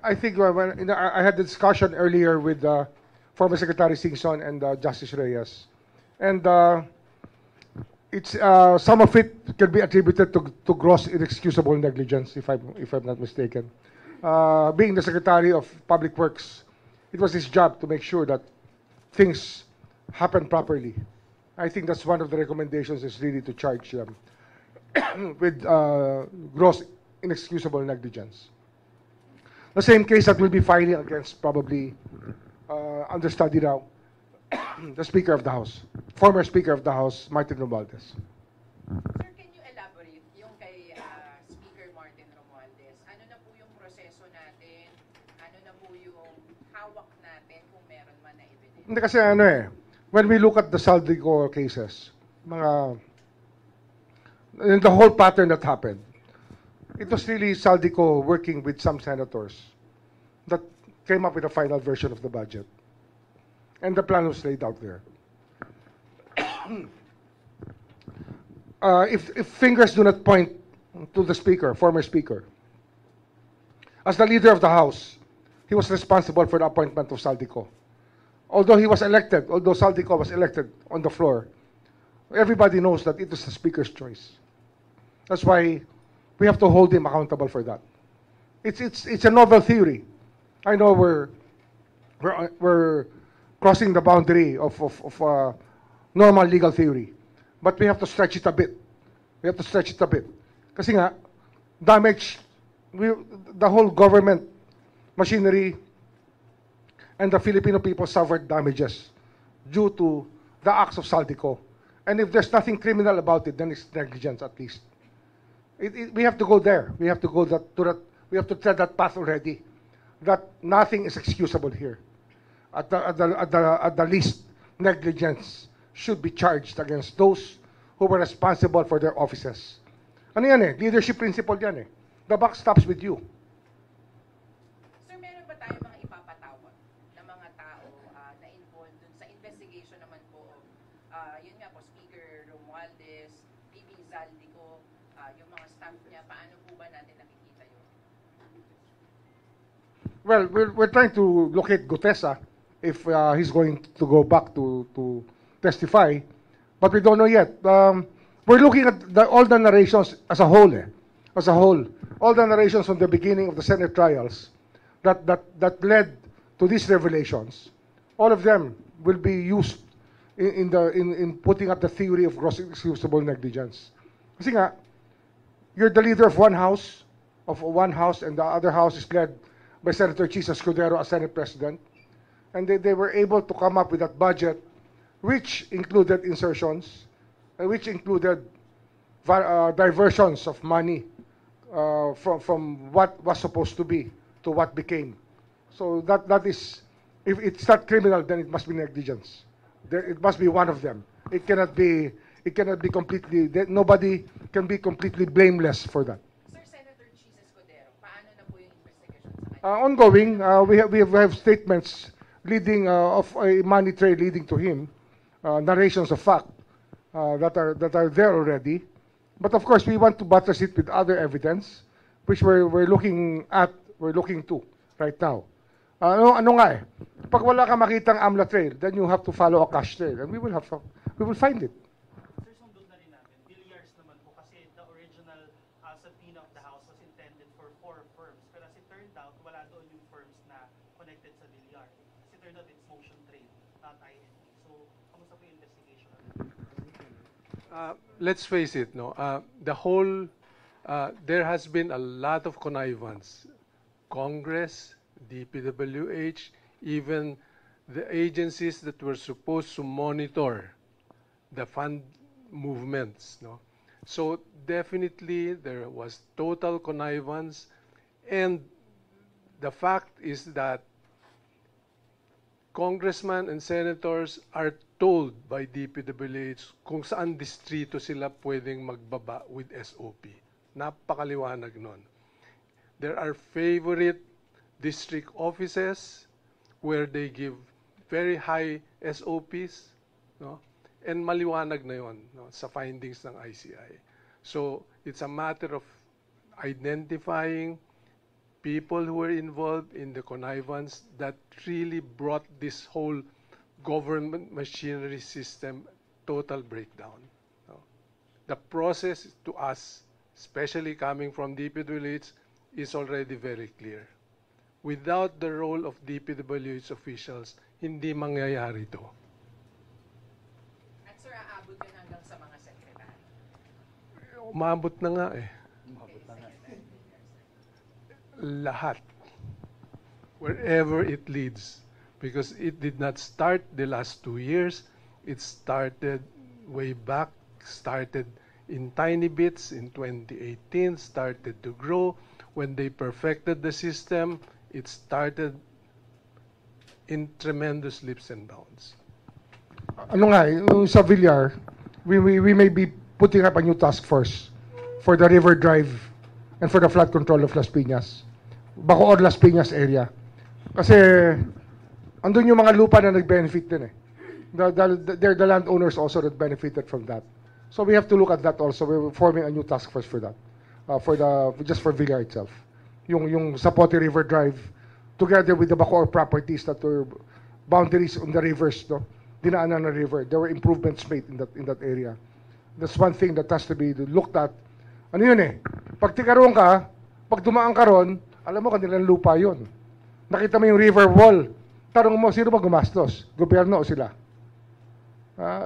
I think I had the discussion earlier with former Secretary Singson and Justice Reyes, and it's some of it can be attributed to gross inexcusable negligence, if I'm not mistaken. Being the Secretary of Public Works, it was his job to make sure that things happen properly. I think that's one of the recommendations, is really to charge them with gross inexcusable negligence. The same case that will be filing against, probably under study now, the Speaker of the House, former Speaker of the House, Martin Romualdez. Sir, can you elaborate yung kay Speaker Martin Romualdez? Ano na po yung proseso natin? Ano na po yung hawak natin kung meron man na evidence? Hindi kasi when we look at the Saldico cases, the whole pattern that happened, it was really Saldico working with some senators that came up with a final version of the budget. And the plan was laid out there. If fingers do not point to the Speaker, former Speaker, as the leader of the House, he was responsible for the appointment of Saldico. Although Saldico was elected on the floor, everybody knows that it was the Speaker's choice. That's why we have to hold him accountable for that. It's a novel theory. I know we're crossing the boundary of normal legal theory, but we have to stretch it a bit. Kasi nga, the whole government machinery and the Filipino people suffered damages due to the acts of Saldico. And if there's nothing criminal about it, then it's negligence at least. We have to go there. We have to go we have to tread that path already. That nothing is excusable here. At the least, negligence should be charged against those who were responsible for their offices. Ano yan leadership principle yan The buck stops with you. Sir, meron ba tayo mga ipapatawag na mga tao na involved dun sa investigation naman po yun nga po, Speaker Romualdez, PB Saldico, yung mga staff niya, paano po ba natin nakikita yun? Well, we're trying to locate Gutesa if he's going to go back to testify, but we don't know yet. We're looking at all the narrations as a whole. All the narrations from the beginning of the Senate trials that led to these revelations, all of them will be used in putting up the theory of gross inexcusable negligence. Kasi nga, you're the leader of one house, and the other house is led by Senator Chisa Escudero as Senate President, and they were able to come up with that budget, which included insertions, which included diversions of money from what was supposed to be to what became. So that is, if it's not criminal, then it must be negligence. It must be one of them. It cannot be completely. Nobody can be completely blameless for that. Sir, Senator Chisa Escudero, paano na po yung investigation sa kanya? Ongoing, we have statements leading of a money trail leading to him, narrations of fact that are there already. But of course, we want to buttress it with other evidence, which we're looking to right now. Ano nga pag wala ka makitang AMLA trail, then you have to follow a cash trail, and we will find it. Sir, sundot na rin natin. Villiers naman po kasi the original subpoena of the House was intended for 4 firms. Pero as it turned out, wala doon yung firms na connected sa Villar. As it turned out, it's Motion Trade, not INT. So, kamusta po yung investigation? Let's face it, there has been a lot of connivance. Congress, DPWH, even the agencies that were supposed to monitor the fund movements. So definitely there was total connivance, and the fact is that congressmen and senators are told by DPWH kung saan distrito sila pwedeng magbaba with SOP. Napakaliwanag nun. There are favorite district offices where they give very high SOPs, and maliwanag na yun sa findings ng ICI. So it's a matter of identifying people who were involved in the connivance that really brought this whole government machinery system total breakdown. No? The process to us, especially coming from DPWH, is already very clear. Without the role of DPWH officials, hindi mangyayari to. At sir, aabot yun hanggang sa mga sekretary. Umabot na nga eh. Lahat. Wherever it leads. Because it did not start the last 2 years. It started way back, started in tiny bits in 2018, started to grow. When they perfected the system, it started in tremendous leaps and bounds. Ano nga, yung sa Villar, we may be putting up a new task force for the River Drive and for the flood control of Las Piñas. Bacoor, Las Piñas area. Kasi, andun yung mga lupa na nag-benefit din eh. They're the landowners also that benefited from that. So we have to look at that also. We're forming a new task force for that. Just for Villar itself. Yung Zapote River Drive, together with the Bacoor properties that were boundaries on the rivers, no? Dinaanan ng river. There were improvements made in that area. That's one thing that has to be looked at. Ano yun eh? Pag tikaroon ka, pag dumaan ka ron, alam mo kanilang lupa yun. Nakita mo yung river wall. Tarong mo, sino ba gumastos? Gobyerno o sila?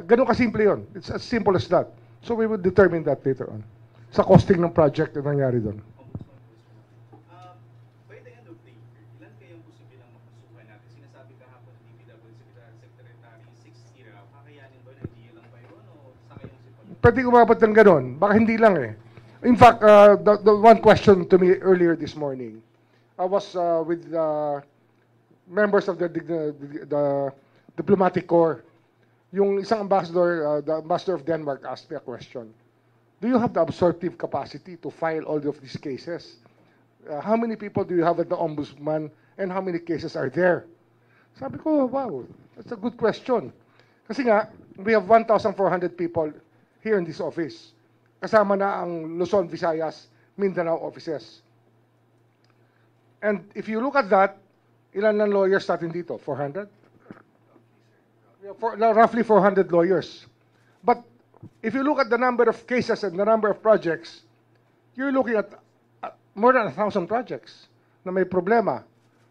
Ganun kasimple yun. It's as simple as that. So we will determine that later on. Sa costing ng project na nangyari doon. By the end of the year, ilan kayang posibilang makasukan natin? Sinasabi kahapon ng DPWH Secretary 60 raw. Kakayanin ba na idea lang ba yun o sa kayong sipag? Pwede umabot ng ganun. Baka hindi lang eh. In fact, the one question to me earlier this morning, I was with members of the diplomatic corps. Yung isang ambassador, the ambassador of Denmark asked me a question. Do you have the absorptive capacity to file all of these cases? How many people do you have at the ombudsman and how many cases are there? Sabi ko, wow, that's a good question. Kasi nga, we have 1,400 people here in this office. Kasama na ang Luzon, Visayas, Mindanao offices. And if you look at that, ilan ng lawyers natin dito? 400? We have roughly 400 lawyers. But if you look at the number of cases and the number of projects, you're looking at more than 1,000 projects na may problema.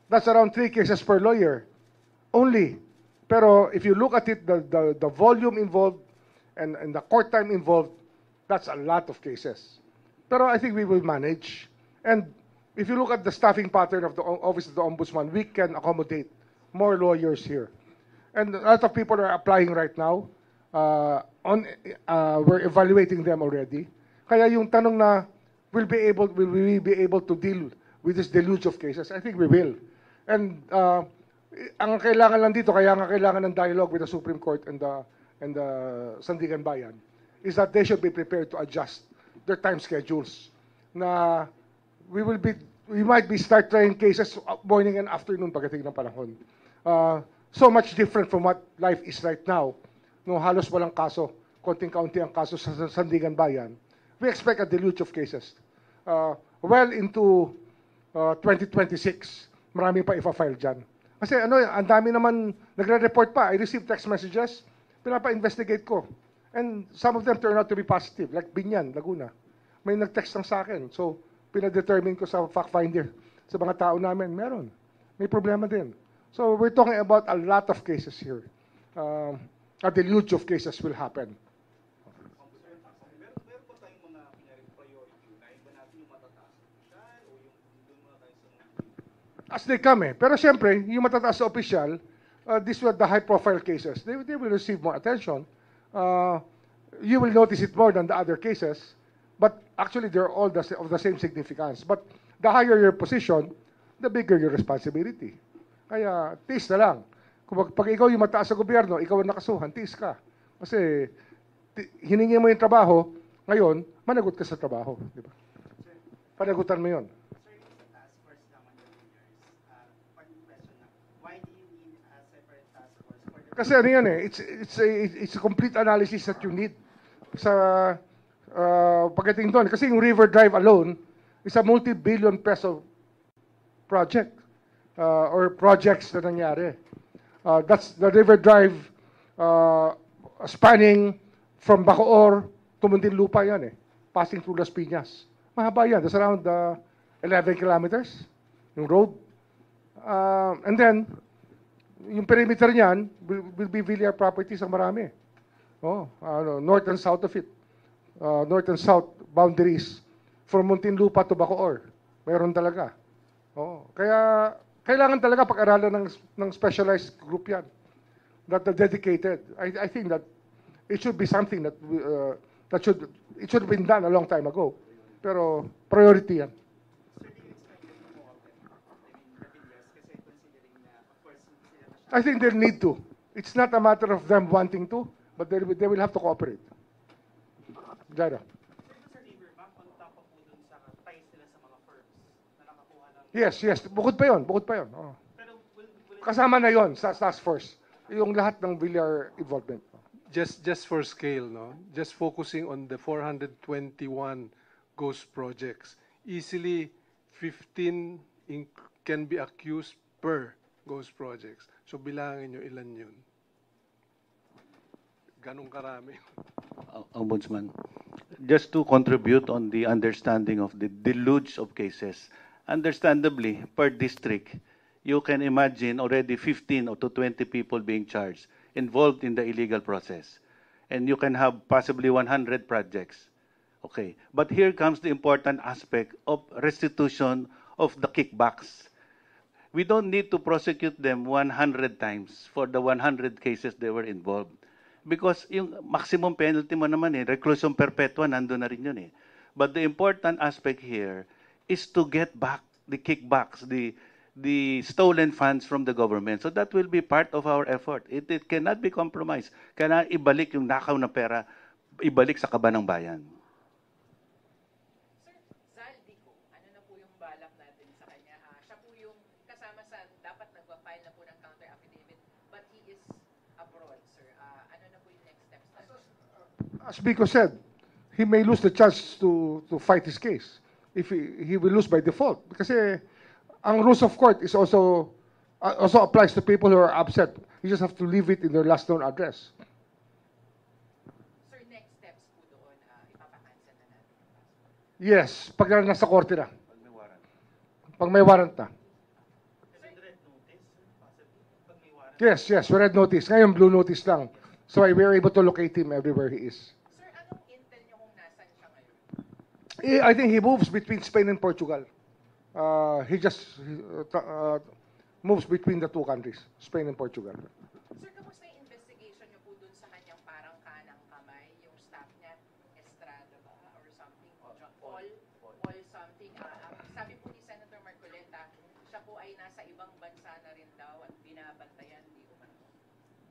That's around 3 cases per lawyer only. Pero if you look at it, the volume involved and the court time involved, that's a lot of cases. Pero I think we will manage. And if you look at the staffing pattern of the Office of the Ombudsman, we can accommodate more lawyers here. And a lot of people are applying right now. We're evaluating them already. Kaya yung tanong na, will we be able to deal with this deluge of cases? I think we will. And ang kailangan lang dito, kaya nga kailangan ng dialogue with the Supreme Court and the Sandigan Bayan, is that they should be prepared to adjust their time schedules. Na we might be start trying cases morning and afternoon pagdating ng panahon. So much different from what life is right now. No, halos walang kaso, konting-kaunti ang kaso sa Sandigan Bayan. We expect a deluge of cases. Well into 2026, marami pa ipa-file dyan. Kasi ang dami naman nagre-report pa. I received text messages, pinapa-investigate ko. And some of them turn out to be positive, like Binyan, Laguna. May nag-text lang sa akin. So, pinadetermine ko sa fact finder, sa mga tao namin, meron. May problema din. So, we're talking about a lot of cases here. A deluge of cases will happen. Meron ba tayong mga priority? Unahin ba natin yung matataas na opisyal o yung doon muna tayo sa... As they come eh. Pero siyempre, yung matataas na opisyal, these were the high-profile cases. They will receive more attention. You will notice it more than the other cases. But actually, they're all of the same significance. But the higher your position, the bigger your responsibility. Kaya, tiis na lang. Kung pag ikaw yung mataas sa gobyerno, ikaw ang nakasuhan, tiis ka. Kasi, hiningi mo yung trabaho, ngayon, managot ka sa trabaho. Di ba? Panagutan mo yun. Sir, yung sa task force naman ng leaders, pardon question na, why do you need a separate task force for the... Kasi ano yan eh, it's a complete analysis that you need sa pagdating doon. Kasi yung River Drive alone is a multi-billion peso project or projects na nangyari. That's the River Drive spanning from Bacoor to Muntinlupa yan eh. Passing through Las Piñas. Mahaba yan. That's around 11 kilometers yung road. And then, yung perimeter niyan will be Villar properties ang marami. North and south of it. North and south boundaries from Muntinlupa to Bacoor. Meron talaga. Kaya kailangan talaga pag-aralan ng specialized group yan. That are dedicated. I think that it should be something that it should have been done a long time ago. Pero priority yan. Sir, do you expect them to cooperate? I mean, the Villas, kasi considering na, of course, hindi sila masyadong- I think they need to. It's not a matter of them wanting to, but they will have to cooperate. Jada. Sir, Riverbank, on top of po dun sa ties nila sa mga firms na nakakuha ng... Yes. Bukod pa yun. Pero will Kasama na yon sa task force. Yung lahat ng Villar involvement. Just for scale, no? Just focusing on the 421 ghost projects. Easily 15 can be accused per ghost projects. So bilangin nyo ilan yun. Ganong karami. Ombudsman, just to contribute on the understanding of the deluge of cases. Understandably, per district, you can imagine already 15 or to 20 people being charged, involved in the illegal process. And you can have possibly 100 projects. Okay. But here comes the important aspect of restitution of the kickbacks. We don't need to prosecute them 100 times for the 100 cases they were involved. Because yung maximum penalty mo naman reclusion perpetua, nandun na rin yun But the important aspect here is to get back the kickbacks, the stolen funds from the government. So that will be part of our effort. It cannot be compromised. Kailangan ibalik yung nakaw na pera, ibalik sa kaban ng bayan. Sir, Zaldico, ano na po yung balak natin sa kanya? Siya po yung kasama sa dapat nagpa-file na po ng counter affidavit, but he is abroad, sir. Ano na po yung next steps natin? As Biko said, he may lose the chance to fight his case. If he will lose by default. Kasi ang rules of court is also applies to people who are upset. You just have to leave it in their last known address. Sir, next steps po doon, ipapakancel na natin yung passport. Yes, pag nasa korte na. Pag may warrant na. Red notice, possibly, pag may warrant. Yes, red notice. Ngayon, blue notice lang. So we were able to locate him everywhere he is. Sir, anong intel niyo kung nasan siya ngayon? I think he moves between Spain and Portugal. He just moves between the two countries, Spain and Portugal. Sir, kamusta yung investigation niyo po dun sa kanyang parang kanang kamay, yung staff niya, Estrada ba, or something, all something. Sabi po ni Senator Marcoleta, siya po ay nasa ibang bansa na rin daw at binabantayan, hindi ko man.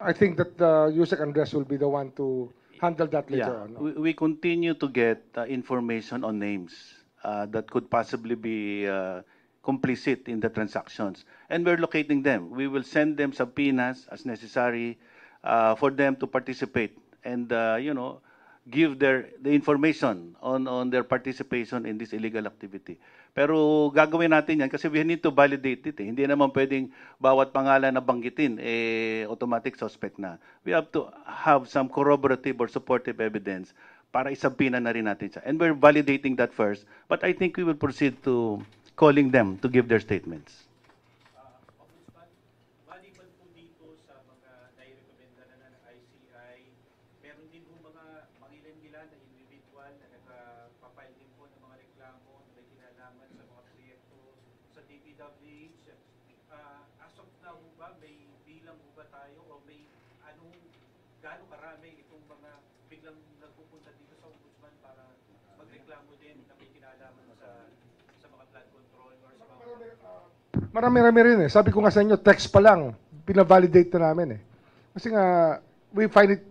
I think that Yusek Andres will be the one to handle that later on. We continue to get information on names that could possibly be complicit in the transactions. And we're locating them. We will send them subpoenas as necessary for them to participate and, give the information on their participation in this illegal activity. Pero gagawin natin yan kasi we need to validate it. Hindi naman pwedeng bawat pangalan na banggitin, automatic suspect na. We have to have some corroborative or supportive evidence para isabina na rin natin siya. And we're validating that first. But I think we will proceed to calling them to give their statements. Ombudsman, maliban po dito sa mga nairekomenda na ng ICI, meron din po mga mangilan-ngilan na individual na nagpapile din po ng mga reklamo na may kinalaman sa mga proyekto sa DPWH. As of now ba, may bilang ba tayo o may gaano karami itong mga biglang nagpupunta dito sa Ombudsman para magreklamo din na may kinalaman sa mga flood control or sa mga... Marami-rami rin Sabi ko nga sa inyo, text pa lang, pinavalidate na namin Kasi nga, we find it,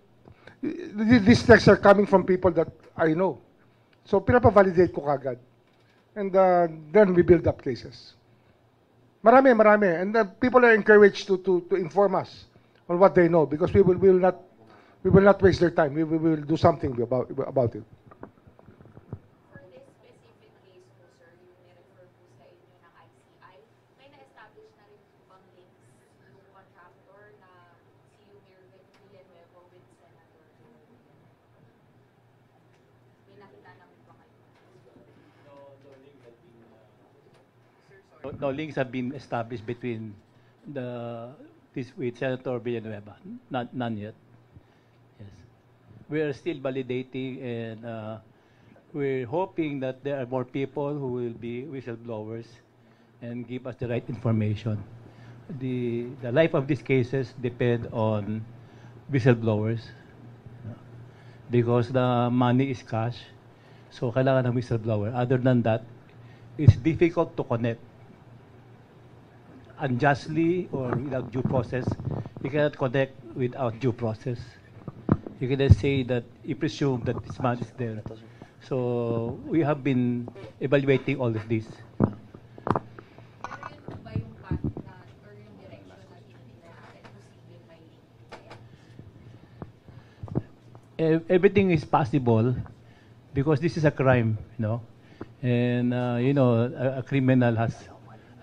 these texts are coming from people that I know. So, pinapavalidate ko kagad. And then we build up cases. Marami. And people are encouraged to inform us on what they know because we will not waste their time. We will do something about it. For this specific case po, sir, yung nirefer po sa inyo ng ICI, No links have been established between this with Senator Villanueva. None yet. Yes. We are still validating, and we're hoping that there are more people who will be whistleblowers and give us the right information. The life of these cases depend on whistleblowers, because the money is cash. So kailangan ng whistleblower. Other than that, it's difficult to connect unjustly or without due process. You cannot connect without due process. You cannot say that you presume that this man is there. So we have been evaluating all of this. Pero yun po ba yung path na or yung direction na tinitingnan natin? Posibleng may link kaya? Everything is possible because this is a crime, you know. And, you know, a criminal has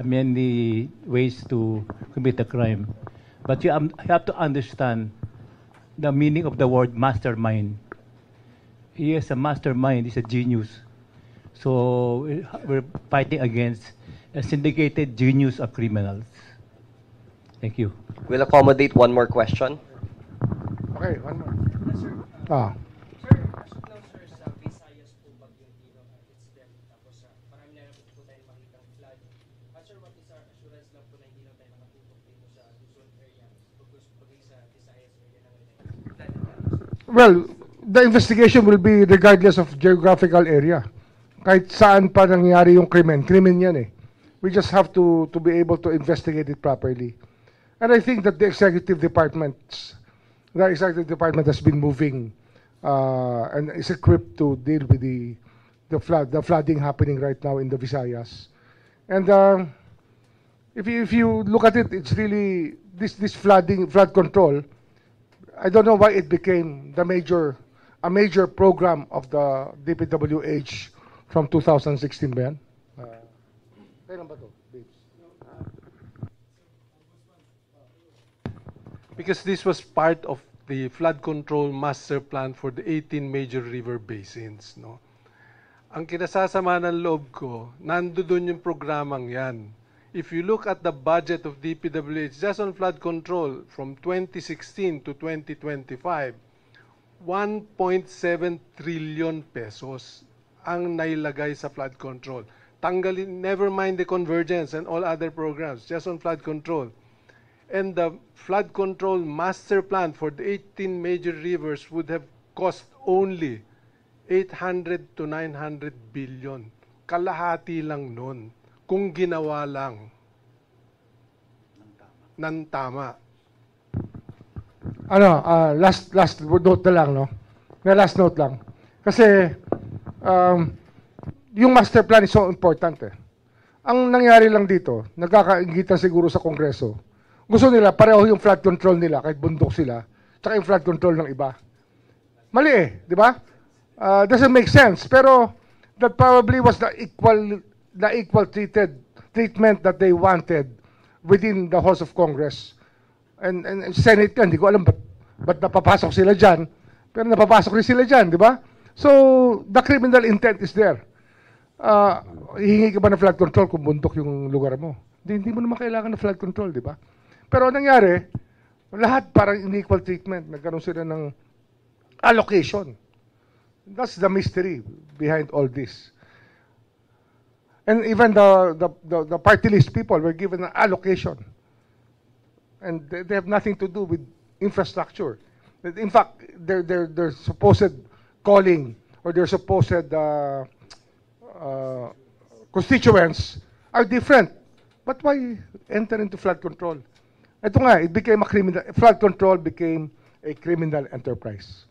many ways to commit a crime. But you have to understand the meaning of the word mastermind. He is a mastermind, he's a genius. So we're fighting against a syndicated genius of criminals. Thank you. We'll accommodate one more question. Okay, one more. Sir, Ah. sir, as of now, sir, sa Visayas po Bagyong Tino incident, tapos marami na po tayo makitang flood. Sir, what is our assurance lang po na hindi na tayo nakatutok dito sa Luzon area, focus po sa Visayas area na ngayon? Well, the investigation will be regardless of geographical area. Kahit saan pa nangyari yung krimen yan eh. We just have to be able to investigate it properly. And I think that the executive department has been moving and is equipped to deal with the flooding happening right now in the Visayas. And if you look at it, it's really this flood control. I don't know why it became a major program of the DPWH from 2016 ba yan? Kailan ba to, babes? Because this was part of the flood control master plan for the 18 major river basins, no? Ang kinasasama ng loob ko, nandoon yung programang yan. If you look at the budget of DPWH just on flood control from 2016 to 2025, 1.7 trillion pesos ang nailagay sa flood control. Tanggalin, never mind the convergence and all other programs, just on flood control. And the flood control master plan for the 18 major rivers would have cost only 800 to 900 billion. Kalahati lang nun kung ginawa lang ng tama. Last note na lang, no? Last note lang. Kasi yung master plan is so important eh. Ang nangyari lang dito, nagkakaingitan siguro sa Kongreso. Gusto nila, pareho yung flood control nila, kahit bundok sila, tsaka yung flood control ng iba. Mali eh, di ba? Doesn't make sense. Pero that probably was the equal treatment that they wanted within the halls of Congress. And Senate yan, hindi ko alam ba't napapasok sila dyan. Pero napapasok rin sila dyan, di ba? So, the criminal intent is there. Hihingi ka ba ng flood control kung bundok yung lugar mo? Hindi mo naman kailangan ng flood control, di ba? Pero nangyari, lahat parang unequal treatment. Nagkaroon sila ng allocation. That's the mystery behind all this. And even the party list people were given an allocation. And they have nothing to do with infrastructure. In fact, their supposed calling or their supposed constituents are different. But why enter into flood control? Ito nga, flood control became a criminal enterprise.